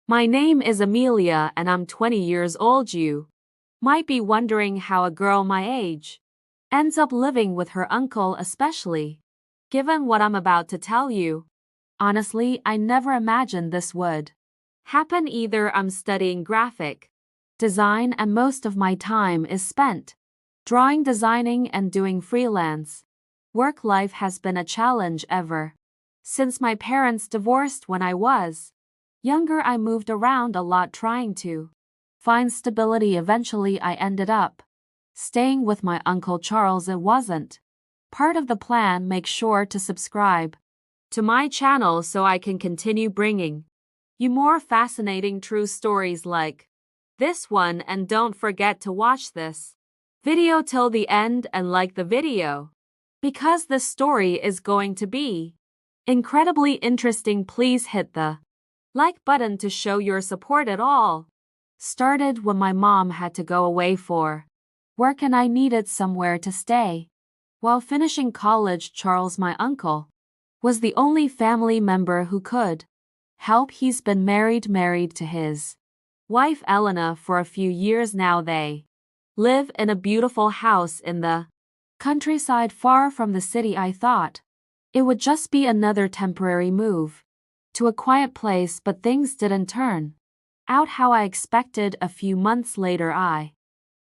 My name is Amelia and I'm 20 years old. You might be wondering how a girl my age ends up living with her uncle, especially given what I'm about to tell you. Honestly, I never imagined this would happen either. I'm studying graphic design and most of my time is spent drawing, designing, and doing freelance work. Life has been a challenge ever since my parents divorced when I was younger. I moved around a lot trying to find stability. Eventually, I ended up staying with my Uncle Charles. It wasn't part of the plan. Make sure to subscribe to my channel so I can continue bringing you more fascinating true stories like this one, and don't forget to watch this video till the end and like the video because this story is going to be incredibly interesting. Please hit the like button to show your support. It all started when my mom had to go away for work and I needed somewhere to stay. While finishing college, Charles, my uncle, was the only family member who could help. He's been married to his wife Elena for a few years now. They live in a beautiful house in the countryside far from the city. I thought it would just be another temporary move to a quiet place, but things didn't turn out how I expected. A few months later, I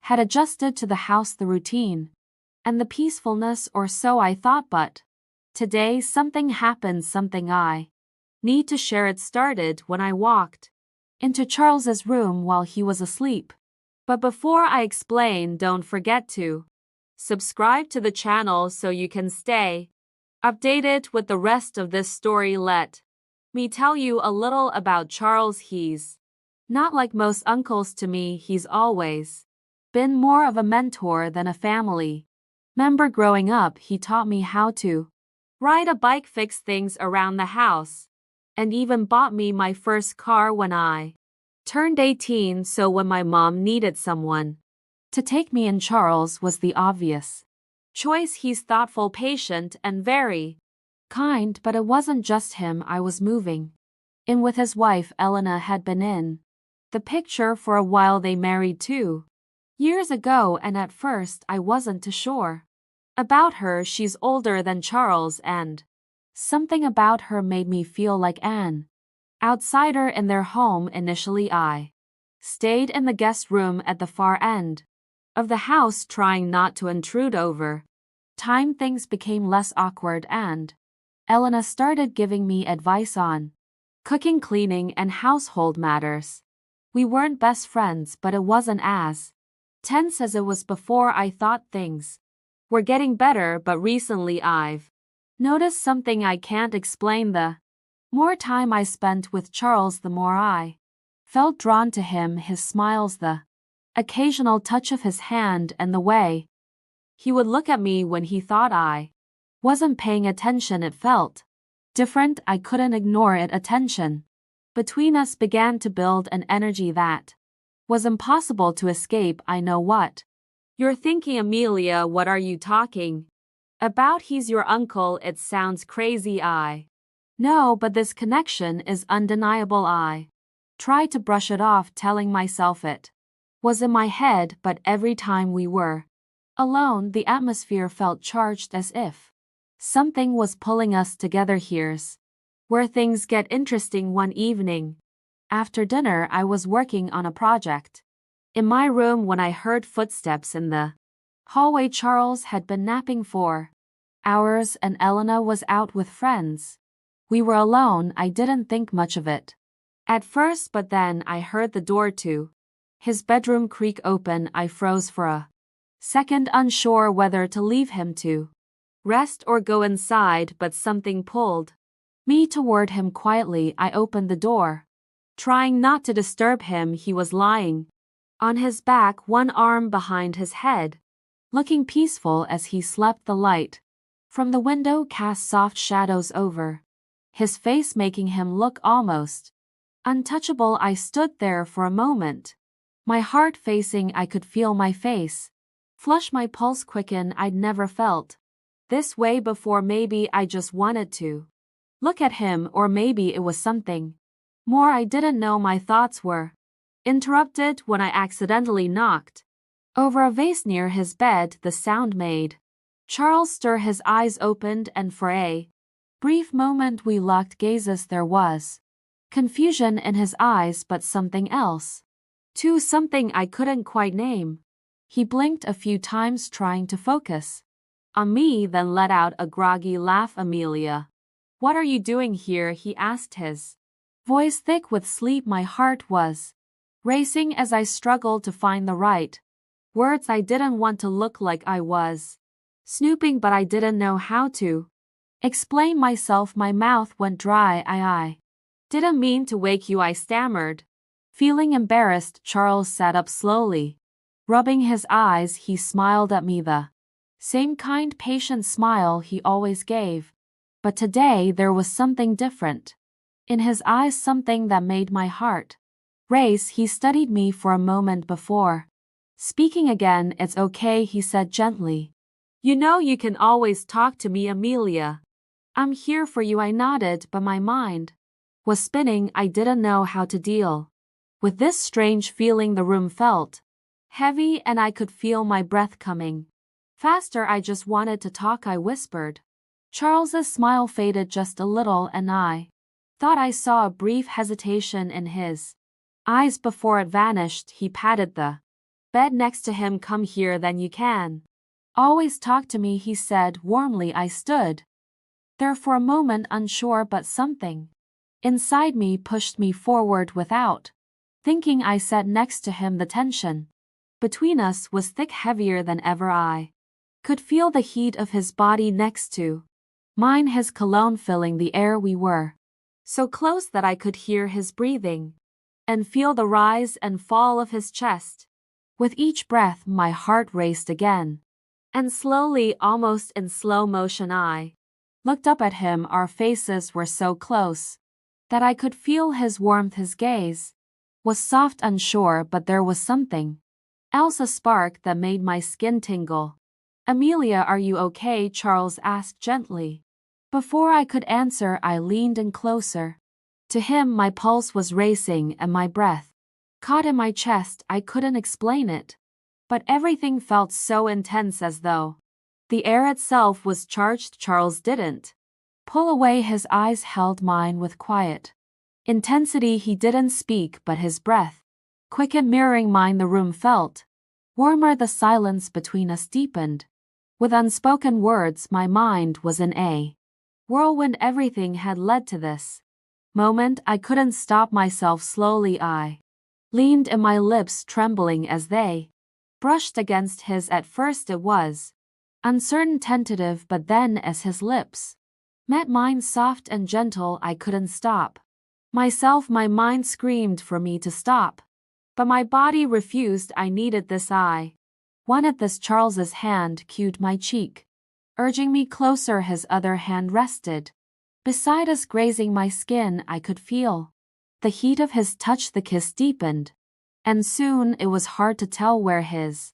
had adjusted to the house, the routine, and the peacefulness, or so I thought. But today something happened, something I need to share. It started when I walked into Charles's room while he was asleep. But before I explain, don't forget to subscribe to the channel so you can stay updated with the rest of this story. Let me tell you a little about Charles. He's not like most uncles to me. He's always been more of a mentor than a family member. Growing up, he taught me how to ride a bike, fix things around the house, and even bought me my first car when I turned 18. So when my mom needed someone to take me in, Charles was the obvious choice. He's thoughtful, patient, and very kind. But it wasn't just him. I was moving in with his wife. Elena had been in the picture for a while. They married 2 years ago, and at first I wasn't too sure about her. She's older than Charles, and something about her made me feel like an outsider in their home. Initially, I stayed in the guest room at the far end of the house, trying not to intrude. Over time, things became less awkward, and Elena started giving me advice on cooking, cleaning, and household matters. We weren't best friends, but it wasn't as tense as it was before. I thought things were getting better, but recently I've noticed something I can't explain. The more time I spent with Charles, the more I felt drawn to him. His smiles, the occasional touch of his hand, and the way he would look at me when he thought I wasn't paying attention. It felt different. I couldn't ignore it. Attention between us began to build an energy that was impossible to escape. I know what you're thinking, Amelia. What are you talking about? He's your uncle. It sounds crazy. I know, but this connection is undeniable. I tried to brush it off, telling myself it was in my head, but every time we were alone, the atmosphere felt charged, as if something was pulling us together. Here's where things get interesting. One evening after dinner, I was working on a project in my room when I heard footsteps in the hallway. Charles had been napping for hours and Elena was out with friends. We were alone. I didn't think much of it at first, but then I heard the door to his bedroom creak open. I froze for a second, unsure whether to leave him to rest or go inside, but something pulled me toward him. Quietly, I opened the door, trying not to disturb him. He was lying on his back, one arm behind his head, looking peaceful as he slept. The light from the window cast soft shadows over his face, making him look almost untouchable. I stood there for a moment, my heart racing. I could feel my face flush, my pulse quicken. I'd never felt this way before. Maybe I just wanted to look at him, or maybe it was something More I didn't know my thoughts were interrupted when I accidentally knocked over a vase near his bed. The sound made Charles stir. His eyes opened, and for a brief moment we locked gazes. There was confusion in his eyes, but something else too, something I couldn't quite name. He blinked a few times, trying to focus on me, then let out a groggy laugh. Amelia, what are you doing here? He asked, his voice thick with sleep. My heart was racing as I struggled to find the right words. I didn't want to look like I was snooping, but I didn't know how to explain myself. My mouth went dry. I didn't mean to wake you, I stammered. Feeling embarrassed, Charles sat up slowly. Rubbing his eyes, he smiled at me, the same kind, patient smile he always gave. But today there was something different in his eyes, something that made my heart race. He studied me for a moment before speaking again. It's okay, he said gently. You know you can always talk to me, Amelia. I'm here for you. I nodded, but my mind was spinning. I didn't know how to deal with this strange feeling. The room felt heavy, and I could feel my breath coming faster. I just wanted to talk, I whispered. Charles's smile faded just a little, and I thought I saw a brief hesitation in his eyes before it vanished. He patted the bed next to him. Come here, then you can always talk to me, he said warmly. I stood there for a moment, unsure, but something inside me pushed me forward. Without thinking, I sat next to him. The tension between us was thick, heavier than ever. I could feel the heat of his body next to mine, his cologne filling the air. We were so close that I could hear his breathing and feel the rise and fall of his chest. With each breath, my heart raced again. And slowly, almost in slow motion, I looked up at him. Our faces were so close that I could feel his warmth. His gaze was soft, unsure, but there was something else, a spark that made my skin tingle. Amelia, are you okay? Charles asked gently. Before I could answer, I leaned in closer to him. My pulse was racing and my breath caught in my chest. I couldn't explain it, but everything felt so intense, as though the air itself was charged. Charles didn't pull away. His eyes held mine with quiet intensity. He didn't speak, but his breath quickened, mirroring mine. The room felt warmer. The silence between us deepened with unspoken words. My mind was in a whirlwind. Everything had led to this moment. I couldn't stop myself. Slowly I leaned, and my lips trembling as they brushed against his. At first it was uncertain, tentative, but then as his lips met mine, soft and gentle, I couldn't stop myself. My mind screamed for me to stop, but my body refused. I needed this. I wanted this. Charles's hand cued my cheek, urging me closer. His other hand rested beside us, grazing my skin. I could feel the heat of his touch. The kiss deepened, and soon it was hard to tell where his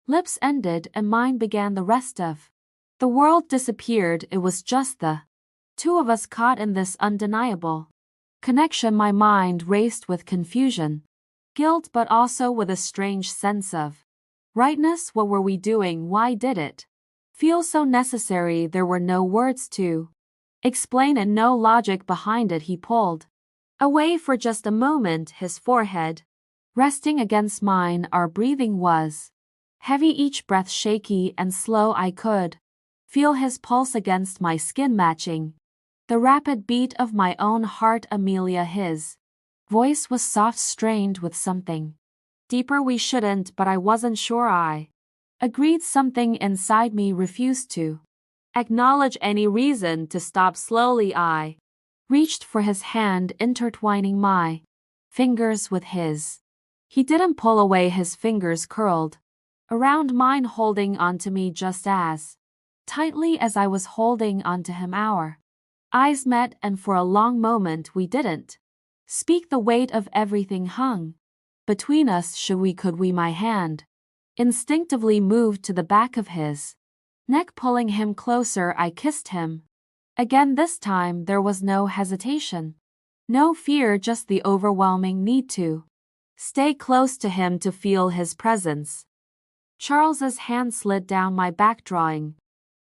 lips ended and mine began. The rest of the world disappeared. It was just the two of us caught in this undeniable connection. My mind raced with confusion, guilt, but also with a strange sense of rightness. What were we doing? Why did it feel so necessary? There were no words to explain and no logic behind it. He pulled away for just a moment, his forehead resting against mine. Our breathing was heavy, each breath shaky and slow. I could feel his pulse against my skin, matching the rapid beat of my own heart. Amelia, his voice was soft, strained with something deeper. We shouldn't, but I wasn't sure. I agreed. Something inside me refused to acknowledge any reason to stop. Slowly I reached for his hand, intertwining my fingers with his. He didn't pull away. His fingers curled around mine, holding onto me just as tightly as I was holding onto him. Our eyes met, and for a long moment we didn't speak. The weight of everything hung between us. Could we? My hand instinctively moved to the back of his neck, pulling him closer. I kissed him again. This time there was no hesitation. No fear, just the overwhelming need to stay close to him, to feel his presence. Charles's hand slid down my back, drawing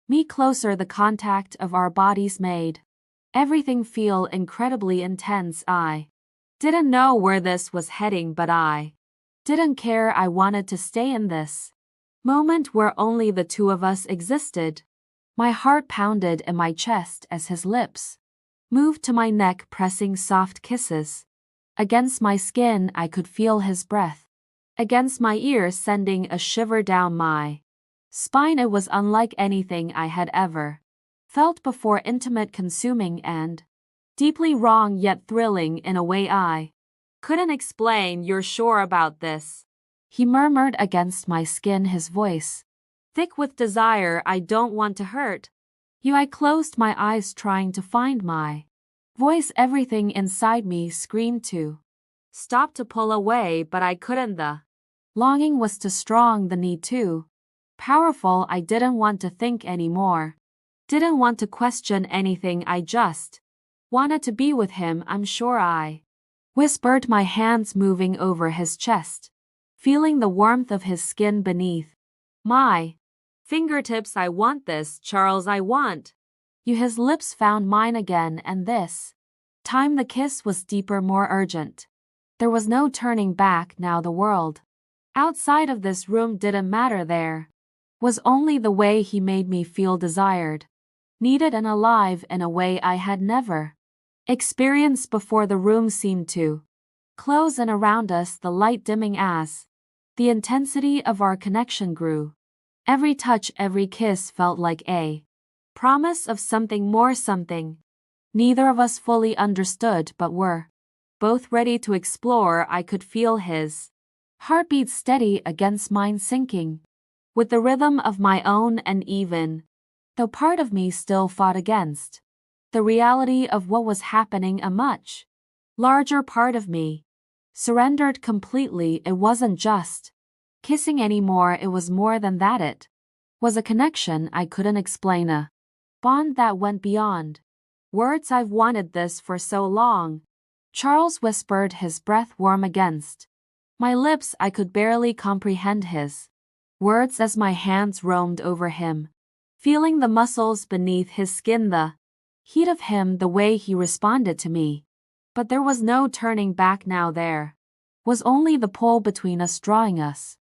me closer. The contact of our bodies made everything feel incredibly intense. I didn't know where this was heading, but I didn't care. I wanted to stay in this moment where only the two of us existed. My heart pounded in my chest as his lips moved to my neck, pressing soft kisses against my skin. I could feel his breath against my ear, sending a shiver down my spine. It was unlike anything I had ever felt before, intimate, consuming, and deeply wrong, yet thrilling in a way I couldn't explain. You're sure about this? He murmured against my skin, his voice thick with desire. I don't want to hurt you. I closed my eyes, trying to find my voice. Everything inside me screamed to stop, to pull away, but I couldn't. The longing was too strong, the need too powerful. I didn't want to think anymore, didn't want to question anything. I just wanted to be with him. I'm sure, I whispered, my hands moving over his chest, feeling the warmth of his skin beneath my fingertips. I want this, Charles, I want you. His lips found mine again, and this time the kiss was deeper, more urgent. There was no turning back now. The world outside of this room didn't matter. There was only the way he made me feel, desired, needed, and alive in a way I had never experienced before. The room seemed to close in around us, the light dimming as the intensity of our connection grew. Every touch, every kiss felt like a promise of something more, something neither of us fully understood but were both ready to explore. I could feel his heartbeat steady against mine, sinking with the rhythm of my own, and even though part of me still fought against the reality of what was happening, a much larger part of me surrendered completely. It wasn't just kissing anymore, it was more than that. It was a connection I couldn't explain, a bond that went beyond words. I've wanted this for so long, Charles whispered, his breath warm against my lips. I could barely comprehend his words as my hands roamed over him, feeling the muscles beneath his skin, the heat of him, the way he responded to me. But there was no turning back now. There was only the pull between us, drawing us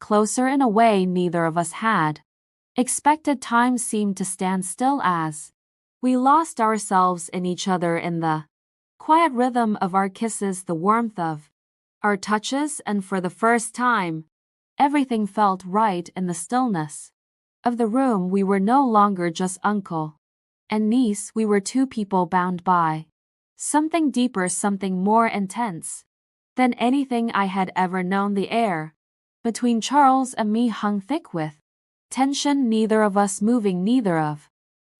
closer in a way neither of us had expected. Time seemed to stand still as we lost ourselves in each other, in the quiet rhythm of our kisses, the warmth of our touches, and for the first time, everything felt right in the stillness of the room. We were no longer just uncle and niece, we were two people bound by something deeper, something more intense than anything I had ever known. The air between Charles and me hung thick with tension, neither of us moving, neither of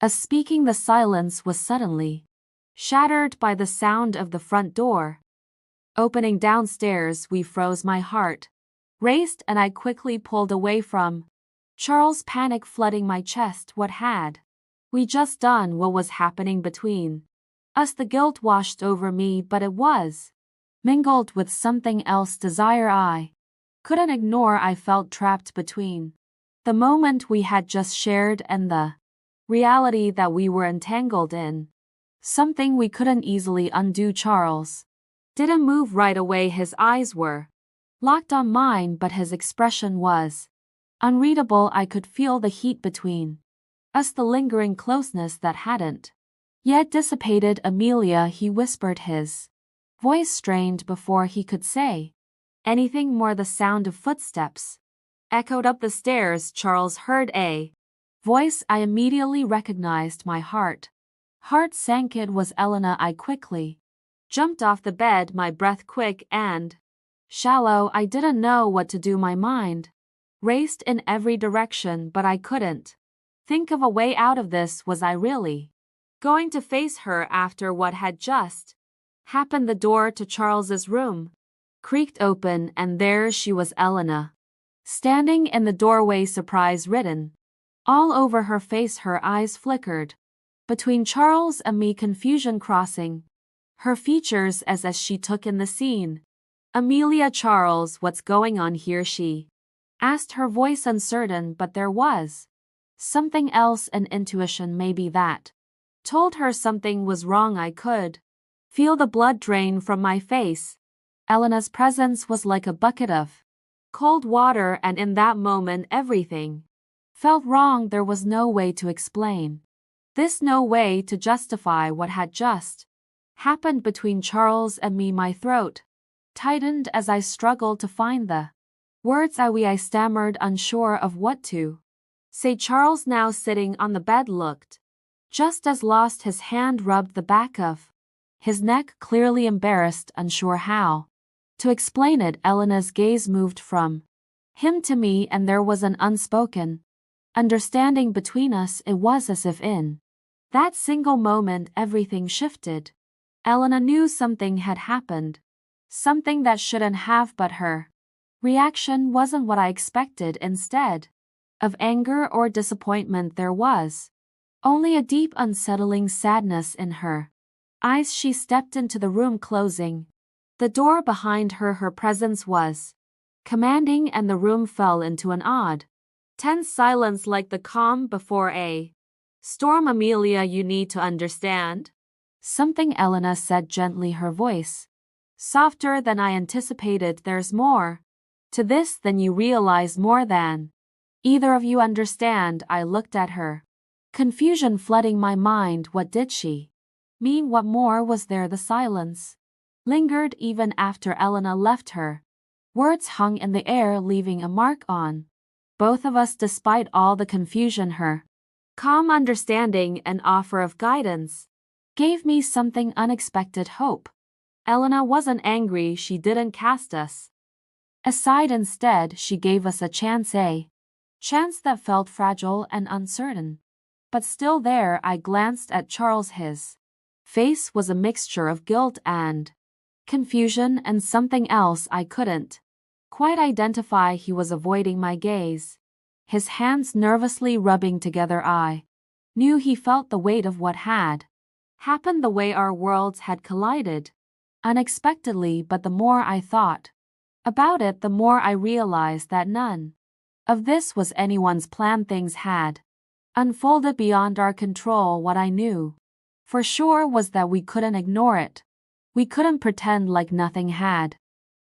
us speaking. The silence was suddenly shattered by the sound of the front door opening downstairs. We froze. My heart raced, and I quickly pulled away from Charles, panic flooding my chest. What had we just done? What was happening between us? The guilt washed over me, but it was mingled with something else, desire I couldn't ignore. I felt trapped between the moment we had just shared and the reality that we were entangled in something we couldn't easily undo. Charles didn't move right away. His eyes were locked on mine, but his expression was unreadable. I could feel the heat between us, the lingering closeness that hadn't yet dissipated. Amelia, he whispered, his voice strained before he could say anything more. The sound of footsteps echoed up the stairs. Charles heard a voice I immediately recognized. My heart sank. It was Elena. I quickly jumped off the bed, my breath quick and shallow. I didn't know what to do. My mind raced in every direction, but I couldn't think of a way out of this. Was I really going to face her after what had just happened? The door to Charles's room creaked open, and there she was, Elena, standing in the doorway, surprise written all over her face. Her eyes flickered between Charles and me, confusion crossing her features as she took in the scene. "Amelia Charles, what's going on here?" she asked, her voice uncertain, but there was something else, an intuition maybe, that told her something was wrong. I could feel the blood drain from my face. Elena's presence was like a bucket of cold water, and in that moment everything felt wrong. There was no way to explain this, no way to justify what had just happened between Charles and me. My throat tightened as I struggled to find the words. I stammered, unsure of what to say. Charles, now sitting on the bed, looked just as lost. His hand rubbed the back of his neck, clearly embarrassed, unsure how to explain it. Elena's gaze moved from him to me, and there was an unspoken understanding between us. It was as if in that single moment everything shifted. Elena knew something had happened, something that shouldn't have, but her reaction wasn't what I expected. Instead of anger or disappointment, there was only a deep, unsettling sadness in her eyes. She stepped into the room, closing the door behind her. Her presence was commanding, and the room fell into an odd, tense silence, like the calm before a storm. "Amelia, you need to understand something," Elena said gently, her voice softer than I anticipated. "There's more to this than you realize, more than either of you understand." I looked at her, confusion flooding my mind. What did she mean? What more was there? The silence lingered even after Elena left. Her words hung in the air, leaving a mark on both of us. Despite all the confusion, her calm understanding and offer of guidance gave me something unexpected: hope. Elena wasn't angry. She didn't cast us aside. Instead, she gave us a chance that felt fragile and uncertain, but still there. I glanced at Charles. His face was a mixture of guilt and confusion and something else I couldn't quite identify. He was avoiding my gaze, his hands nervously rubbing together. I knew he felt the weight of what had happened, the way our worlds had collided unexpectedly. But the more I thought about it, the more I realized that none of this was anyone's plan. Things had unfolded beyond our control. What I knew for sure was that we couldn't ignore it. We couldn't pretend like nothing had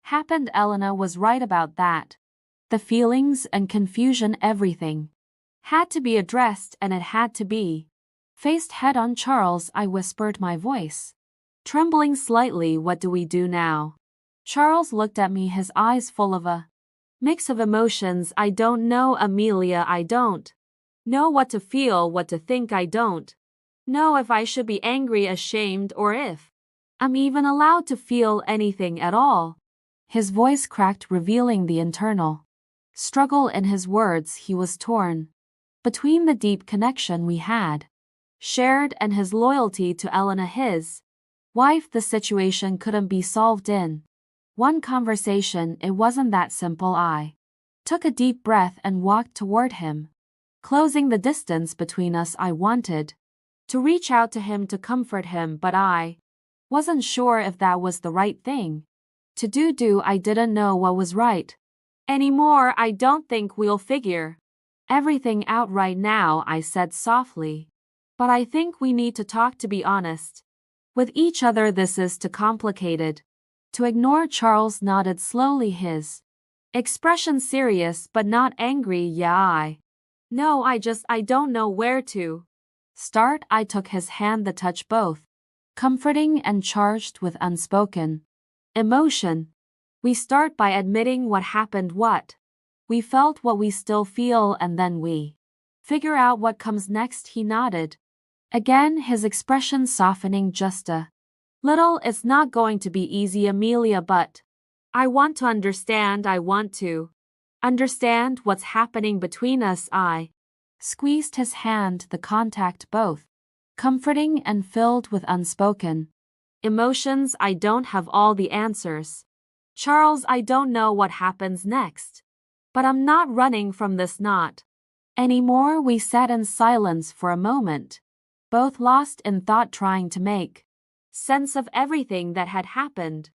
happened. Elena was right about that. The feelings and confusion, everything had to be addressed, and it had to be faced head on. "Charles," I whispered, my voice trembling slightly, "what do we do now?" Charles looked at me, his eyes full of a mix of emotions. "I don't know, Amelia. I don't know what to feel, what to think. I don't know if I should be angry, ashamed, or if I'm even allowed to feel anything at all." His voice cracked, revealing the internal struggle in his words. He was torn between the deep connection we had shared and his loyalty to Elena, his wife. The situation couldn't be solved in one conversation. It wasn't that simple. I took a deep breath and walked toward him, closing the distance between us. I wanted to reach out to him, to comfort him, but I wasn't sure if that was the right thing to do. I didn't know what was right anymore. "I don't think we'll figure everything out right now," I said softly, "but I think we need to talk, to be honest with each other. This is too complicated to ignore." Charles nodded slowly, his expression serious but not angry. "Yeah, I know. I don't know where to start." I took his hand, the touch both comforting and charged with unspoken emotion. "We start by admitting what happened, what we felt, what we still feel, and then we figure out what comes next." He nodded again, his expression softening just a little. "It's not going to be easy, Amelia, but I want to understand. I want to understand what's happening between us." I squeezed his hand, the contact both comforting and filled with unspoken emotions. "I don't have all the answers, Charles. I don't know what happens next, but I'm not running from this, not anymore." We sat in silence for a moment, both lost in thought, trying to make sense of everything that had happened.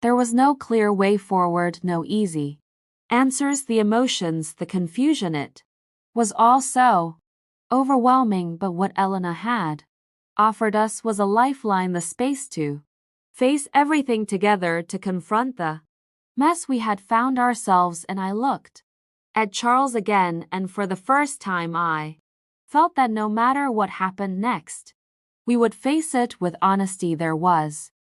There was no clear way forward, no easy answers, the emotions, the confusion. It was all so overwhelming, but what Elena had offered us was a lifeline, the space to face everything together, to confront the mess we had found ourselves in. I looked at Charles again, and for the first time I felt that no matter what happened next, we would face it with honesty. There was